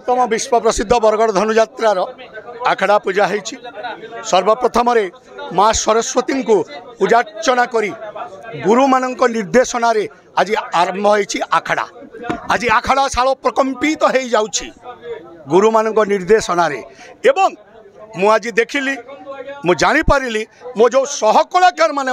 सतस्तम विश्व प्रसिद्ध बरगढ़ धनुयात्रार आखड़ा पूजा होती। सर्वप्रथम माँ सरस्वती को पूजार्चना करी गुरु मान निर्देशन आज आरंभ होती आखड़ा। आज आखड़ा शाल प्रकम्पित हो जाउछि गुरु मान निर्देशन एवं मु आज देखिली मु जानी पारिली मो जो सहकलाकार माने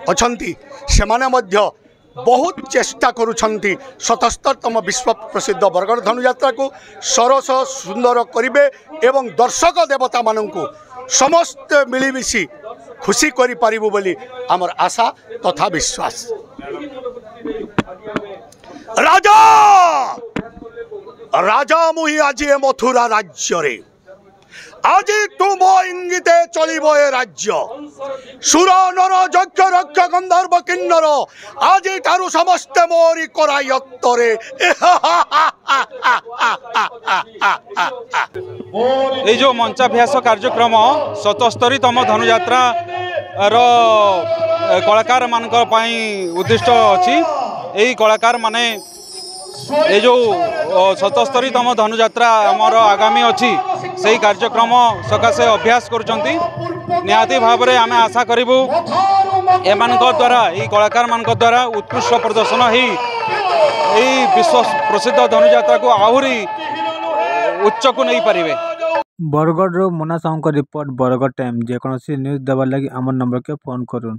अछंती से माने मध्य बहुत चेष्टा करुछंती 77तम विश्व प्रसिद्ध बरगढ़ धनुयात्रा को सरस सुंदर करिवे एवं दर्शक देवता माननकु समस्त मिलीमिशी खुशी करि पारिबु बोली हमर आशा तथा विश्वास। राजा राजा मुहि आज मथुरा राज्य रे आज तुम इंगिते चलिबो ए राज्य सुर नर यज्ञ रक्ष गंधर्व किन्नर आज तारु समस्त मोरी करायत्तरे। ये जो मंचाभ्यास कार्यक्रम 77तम धनुयात्रा कलाकार मान उद्दिष्ट अच्छी यही कलाकार माने ये जो 77तम धनुयात्रा आमर आगामी अच्छी से कार्यक्रम सकाशे अभ्यास करुँच निहाती भाव में आम आशा करूँ एमान द्वारा ये कलाकार मान द्वारा उत्कृष्ट प्रदर्शन ही विश्व प्रसिद्ध धनुयात्रा को आहरी उच्च को नहीं पारे। बरगढ़ मोना साहू रिपोर्ट बरगढ़ टाइम जेकोसी न्यूज देवार लगी आम नंबर के फोन करूँ।